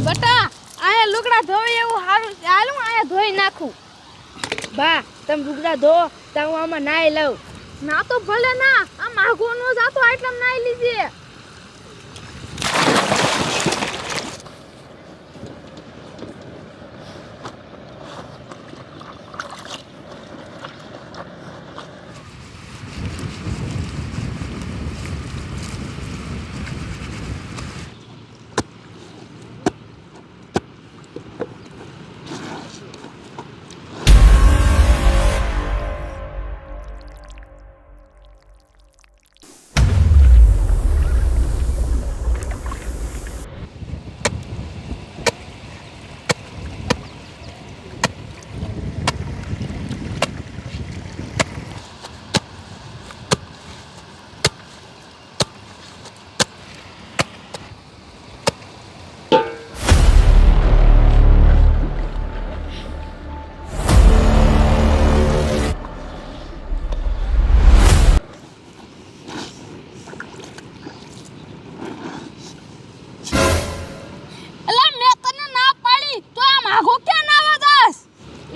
બટા આયા લુગડા ધોઈ એવું હારું ચાલું આયા ધોઈ નાખું. બા તમે લુગડા ધો તો હું આમાં નાઈ લઉં. ના તો ભલે ના, આ માગો નો જાતો આટલા નાઈ લીજે.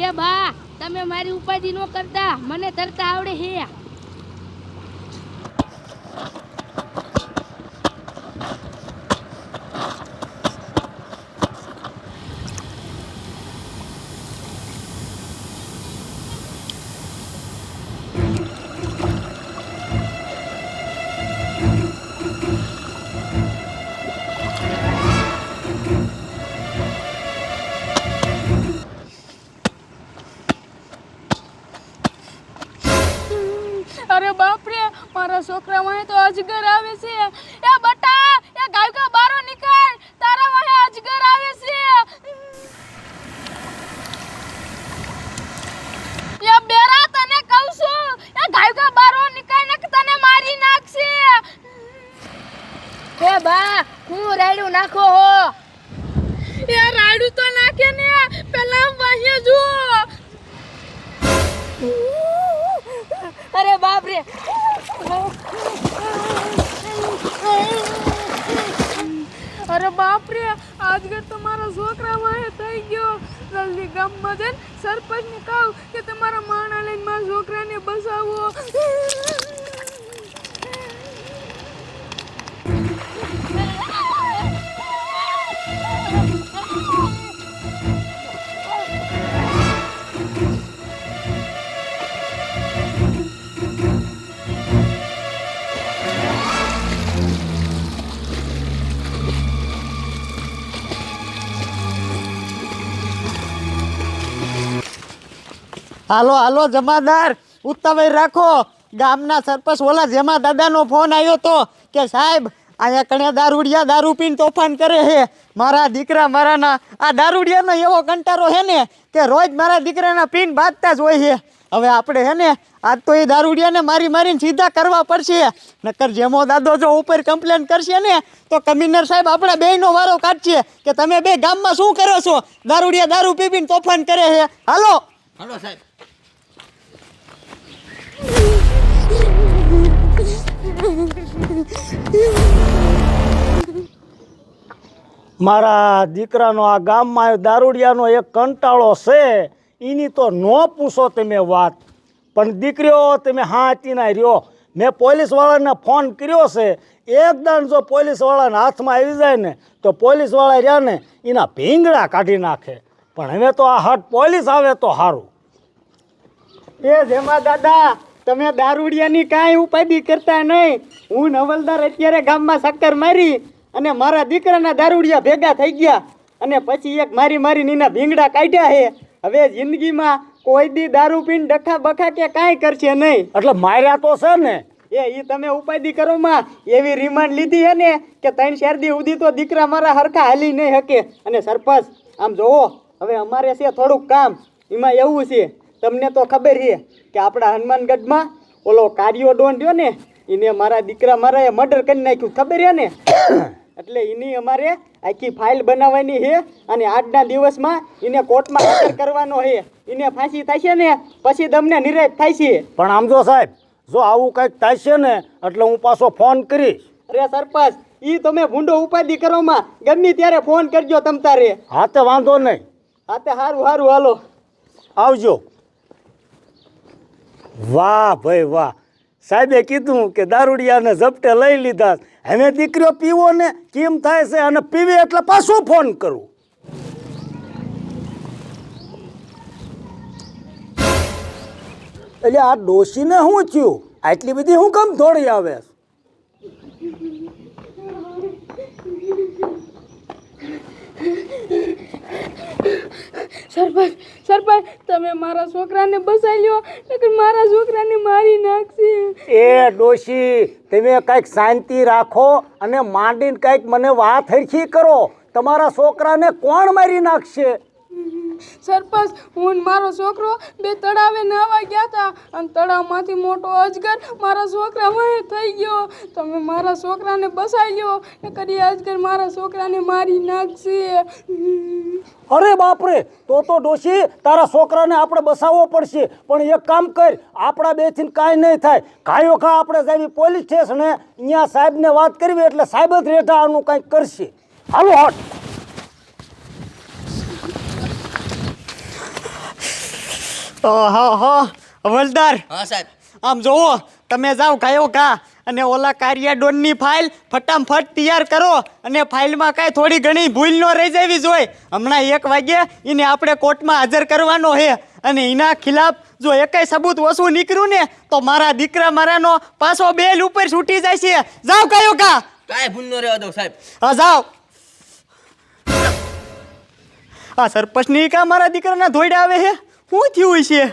એ બા તમે મારી ઉપાધિ નો કરતા, મને તરતા આવડે હે. અરે બાપ રે, મારા છોકરા વાહે તો અજગર આવે છે. એ બટા, એ ગાયકા બારો નીકળ, તારા વાહે અજગર આવે છે. એ બેરા તને કહું છું, એ ગાયકા બારો નીકળ ને તને મારી નાખશે. એ બા હું રાડું નાખો હો. એ રાડું તો નાખે ને, પેલા વાહે જો. અરે બાપ રે, અરે બાપ રે, આજગર તમારા છોકરા વાહે થઈ ગયો. જલ્દી ગામમાં જઈને સરપંચને કહું કે તમારા માણા લઈને મારા છોકરાને બસાવો. હાલો હાલો જમાદાર, ઉતાવળ રાખો. ગામના સરપંચ ઓલા જેમાં દાદાનો ફોન આવ્યો તો કે સાહેબ અહીંયા કણે દારૂડિયા દારૂ પીને તોફાન કરે છે. મારા દીકરા મારાના આ દારૂડિયાનો એવો કંટારો છે ને કે રોજ મારા દીકરાના પીન બાંધતા જ હોય છે. હવે આપણે છે ને આજ તો એ દારૂડિયાને મારી મારીને સીધા કરવા પડશે. નકર જેમો દાદો જો ઉપર કમ્પ્લેન કરશે ને તો કમિશનર સાહેબ આપણા બેયનો વારો કાઢશે કે તમે બે ગામમાં શું કરો છો, દારૂડિયા દારૂ પીને તોફાન કરે છે. હાલો હાલો સાહેબ. મારા દીકરાનો આ ગામમાં દારૂડિયાનો એક કંટાળો છે, એની તો ન પૂછો તમે વાત. પણ દીકરીઓ તમે હાથી ના રહ્યો. મેં પોલીસવાળાને ફોન કર્યો છે, એકદમ જો પોલીસવાળાના હાથમાં આવી જાય ને તો પોલીસવાળા રહ્યા ને એના ભીંગડા કાઢી નાખે. પણ હવે તો આ હટ પોલીસ આવે તો સારું. એ જેમાં દાદા તમે દારૂડિયાની કાંઈ ઉપાધિ કરતા નહીં. હું નવલદાર અત્યારે ગામમાં ચક્કર મારી અને મારા દીકરાના દારૂડિયા ભેગા થઈ ગયા અને પછી એક મારી મારીને એના ભીંગડા કાઢ્યા છે. હવે જિંદગીમાં કોઈ દી દારૂ પીને ડખા બખા કે કાંઈ કરશે નહીં. એટલે માર્યા તો છે ને. એ તમે ઉપાધિ કરો માં. એવી રિમાન્ડ લીધી છે ને કે 3-4 દી સુધી તો દીકરા મારા હરખા હાલી નહીં શકે. અને સરપંચ આમ જોવો હવે અમારે છે થોડુંક કામ એમાં એવું છે તમને તો ખબર છે કે આપણા હનુમાનગઢમાં ઓલો કાર્યો ડોન રહ્યો ને એને મારા દીકરા મારાએ મર્ડર કરી નાખ્યું ખબર છે ને એટલે એની અમારે આખી ફાઇલ બનાવવાની છે અને આજના દિવસમાં એને કોર્ટમાં હાજર કરવાનો છે એને ફાંસી થશે ને પછી તમને નિરાશ થાય છે. પણ આમ જો સાહેબ જો આવું કંઈક થાય છે ને એટલે હું પાછો ફોન કરીશ. અરે સરપંચ ઈ તમે ભૂંડો ઉપાધિ કરોમાં ગમે ત્યારે ફોન કરજો તમ તારે. હા તે વાંધો નહીં. હા તે સારું સારું હાલો આવજો. વાહ ભાઈ વાહ, સાહેબે કીધું કે દારૂડિયાને ઝપટે લઈ લીધા. હવે દીકરીઓ પીવો ને કેમ થાય છે અને પીવે એટલે પાછો ફોન કરું. એટલે આ ડોશીને શું થયું? આટલી બધી હું કેમ દોડી આવે? સરપંચ સરપંચ તમે મારા છોકરાને બસાઈ લ્યો નકર મારા છોકરાને મારી નાખશે. એ ડોશી તમે કંઈક શાંતિ રાખો અને માંડીને કંઈક મને વાત હરખી કરો. તમારા છોકરાને કોણ મારી નાખશે? સરપંચ હું ને મારો છોકરો બે તળાવે નાવા ગયા હતા અને તળાવમાંથી મોટો અજગર મારા છોકરા વાહે થઈ ગયો. તમે મારા છોકરાને બસાઈ લ્યો નકર એ અજગર મારા છોકરાને મારી નાખશે. અરે બાપરે, તો ડોશી તારા છોકરાને આપણે બસાવવો પડશે. પણ એક કામ કર, આપણા બેથી કાંઈ નહીં થાય. કાયો ખા આપણે જાવી પોલીસ સ્ટેશને, અહીંયા સાહેબને વાત કરવી એટલે સાહેબ જ રેઠા આનું કંઈક કરશે. હાલો હટ. ઓહો હવલદાર, હા સાહેબ. આમ જોવો તમે જાઓ કયો કા અને ઓલા કાર્યા ડોનની ફાઇલ ફટાફટ તૈયાર કરો અને ફાઇલમાં કાંઈ થોડી ઘણી ભૂલ ન રહી જવી જોઈએ. હમણાં 1 વાગ્યે એને આપણે કોર્ટમાં હાજર કરવાનો છે અને એના ખિલાફ જો એકેય સબૂત ઓછું નીકળ્યું ને તો મારા દીકરા મારાનો પાછો બેલ ઉપર છૂટી જાય છે. જાઓ કયો કા. કાંઈ ભૂલ ન રહેવા દો સાહેબ. હા જાઓ. આ સરપંચની કા મારા દીકરાના ધોઈડા આવે છે, શું થયું છે?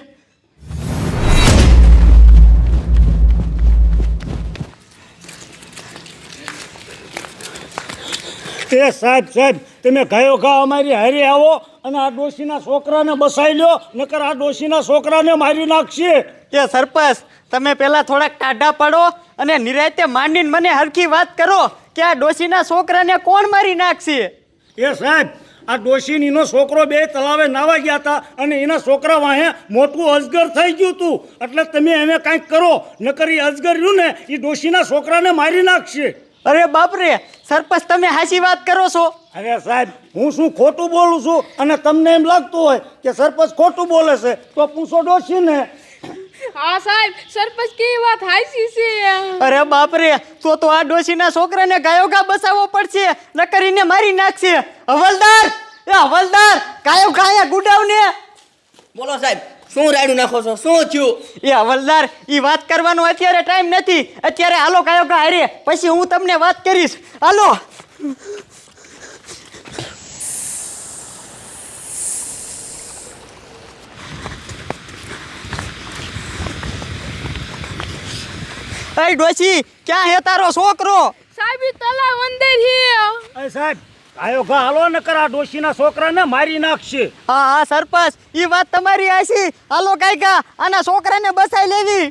એ સાહેબ સાહેબ તમે ગયો ઘા અમારી હારે આવો અને આ ડોશીના છોકરાને બસાઈ લ્યો, નકર આ ડોશીના છોકરાને મારી નાખશે. એ સરપંચ તમે પહેલાં થોડાક ટાઢા પડો અને નિરાંતે માંડીને મને હરખી વાત કરો કે આ ડોશીના છોકરાને કોણ મારી નાખશે? એ સાહેબ આ ડોશીનો એનો છોકરો બે તલાવે નાવા ગયા હતા અને એના છોકરા વાહે મોટું અજગર થઈ ગયું હતું. એટલે તમે એને કાંઈક કરો, નકર એ અજગર રહ્યું ને એ ડોશીના છોકરાને મારી નાખશે. અરે બાપરે સરપંચ તમે હાચી વાત કરો છો? અરે સાહેબ હું શું ખોટું બોલું છું અને તમને એમ લાગતું હોય કે સરપંચ ખોટું બોલે છે તો પૂછો ડોશીને. હા સાહેબ સરપંચ કેવી વાત હાચી છે. અરે બાપરે તો આ ડોશીના છોકરાને ગાયો ગા બસાવવો પડશે નકર એને મારી નાખશે. હવલદાર, એ હવલદાર ગાયો ગાયા ગુડાવને. બોલો સાહેબ, શું રાડું નાખો છો? શું થયું? એ હવલદાર એ વાત કરવાનો અત્યારે ટાઈમ નથી. અત્યારે હાલો ગાયો ગા હારે, પછી હું તમને વાત કરીશ. હાલો. એ ડોશી ક્યાં હે તારો છોકરો? સાહેબ ઈ તલાવ અંદર છે. એ સાહેબ આયો ઘા હાલો, નકર આ ડોશીના છોકરાને મારી નાખશે. હા હા સરપંચ એ વાત તમારી આશી. હાલો કાયકા આના છોકરાને બસાઈ લેવી.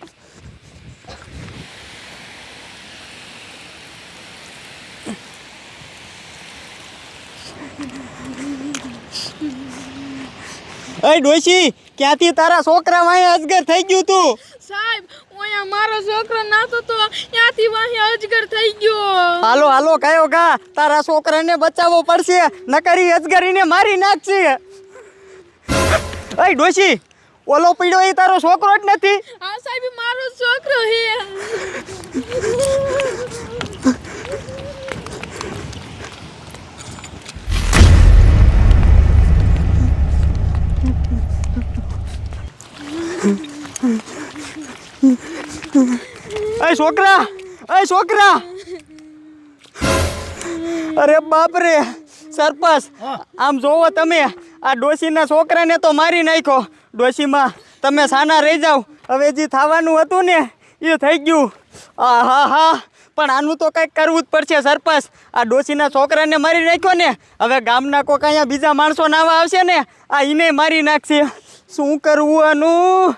એ ડોશી ક્યાંથી તારા છોકરા વાંહે અજગર થઈ ગયું તું? સાહેબ ઓયા મારો છોકરો નાતો તો ત્યાંથી વાહે અજગર થઈ ગયો. હાલો હાલો કયો ગા તારા છોકરાને બચાવવો પડશે નકર ઈ અજગરીને મારી નાખશે. એ ડોશી ઓલો પીડ્યો એ તારો છોકરો જ નથી? હા સાહેબ ઈ મારો છોકરો હે. એ છોકરા, એ છોકરા. અરે બાપ રે સરપંચ આમ જોવો તમે આ ડોશીના છોકરાને તો મારી નાખ્યો. ડોશીમાં તમે સાના રહી જાઓ, હવે જે થવાનું હતું ને એ થઈ ગયું. આ હા હા પણ આનું તો કંઈક કરવું જ પડશે સરપંચ. આ ડોશીના છોકરાને મારી નાખ્યો ને, હવે ગામના કોક અહીંયા બીજા માણસો નાવા આવશે ને, આ એને મારી નાખશે. શું કરવું આનું?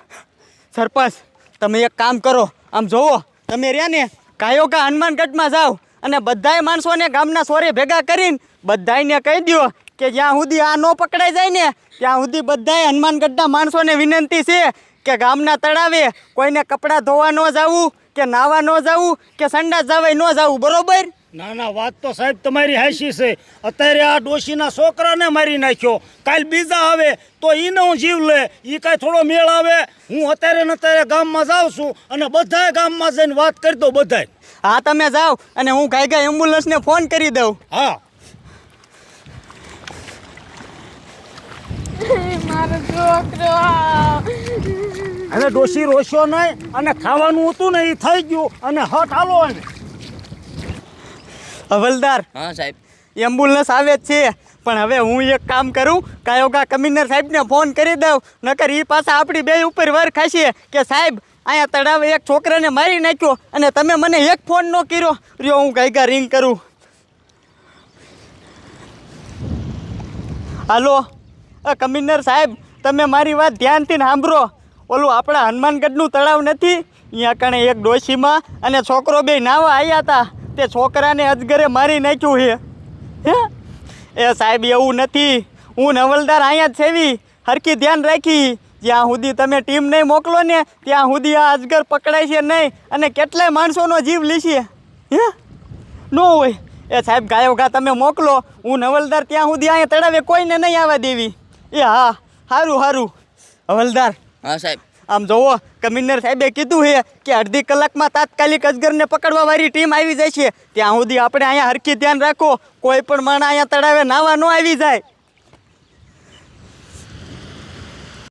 સરપંચ તમે એક કામ કરો, આમ જોવો તમે રહ્યા ને કાયો કા હનુમાનગઢમાં જાઓ અને બધાય માણસોને ગામના સોરે ભેગા કરીને બધાયને કહી દો કે જ્યાં સુધી આ ન પકડાઈ જાય ને ત્યાં સુધી બધાય હનુમાનગઢના માણસોને વિનંતી છે કે ગામના તળાવે કોઈને કપડાં ધોવા ન જવું કે નાવા ન જવું કે સંડાસ જવાય ન જવું, બરોબર? ના ના, વાત તો સાહેબ તમારી હાચી છે. અત્યારે આ ડોશીના છોકરાને મારી નાખ્યો, કાલ બીજા આવે તો એને હું જીવ લે, એ કાંઈ થોડો મેળ આવે? હું અત્યારે ને અત્યારે ગામમાં જાઉં છું અને બધાય ગામમાં જઈને વાત કરી દો બધાય. હા તમે જાઓ અને હું ગાય એમ્બ્યુલન્સને ફોન કરી દઉં. હા મારો છોકરો. હવે ડોશી રોસ્યો નહીં અને ખાવાનું હતું ને એ થઈ ગયું અને હટ હાલો એને. હવલદાર હા સાહેબ. એમ્બ્યુલન્સ આવે જ છે, પણ હવે હું એક કામ કરું, કાયોગા કમિશનર સાહેબને ફોન કરી દઉં, નકર એ પાછા આપણી બે ઉપર વર ખાશે કે સાહેબ અહીંયા તળાવે એક છોકરાને મારી નાખ્યો અને તમે મને એક ફોન ન કર્યો. રહ્યો હું ગાયગા રિંગ કરું. હાલો કમિશનર સાહેબ, તમે મારી વાત ધ્યાનથી સાંભળો. ઓલું આપણા હનુમાનગઢનું તળાવ નથી, અહીંયા કણે એક ડોશીમાં અને છોકરો બે નાવા આવ્યા હતા, તે છોકરાને અજગરે મારી નાખ્યું છે. હે એ સાહેબ એવું નથી, હું નવલદાર અહીંયા જ છેવી, હરખી ધ્યાન રાખી. જ્યાં સુધી તમે ટીમ નહીં મોકલો ને ત્યાં સુધી આ અજગર પકડાય છે નહીં અને કેટલાય માણસોનો જીવ લેશે. હે ન હોય એ સાહેબ ગાયો ઘા તમે મોકલો, હું નવલદાર ત્યાં સુધી અહીંયા તળાવે કોઈને નહીં આવવા દેવી. એ હા સારું સારું. હવલદાર હા સાહેબ. આમ જોવો કમિશનર સાહેબે કીધું છે કે અડધી કલાકમાં તાત્કાલિક અજગરને પકડવા વાળી ટીમ આવી જાય છે, ત્યાં સુધી આપણે અહીંયા હરખી ધ્યાન રાખો, કોઈ પણ માણસ અહીંયા તળાવે નાવા ન આવી જાય.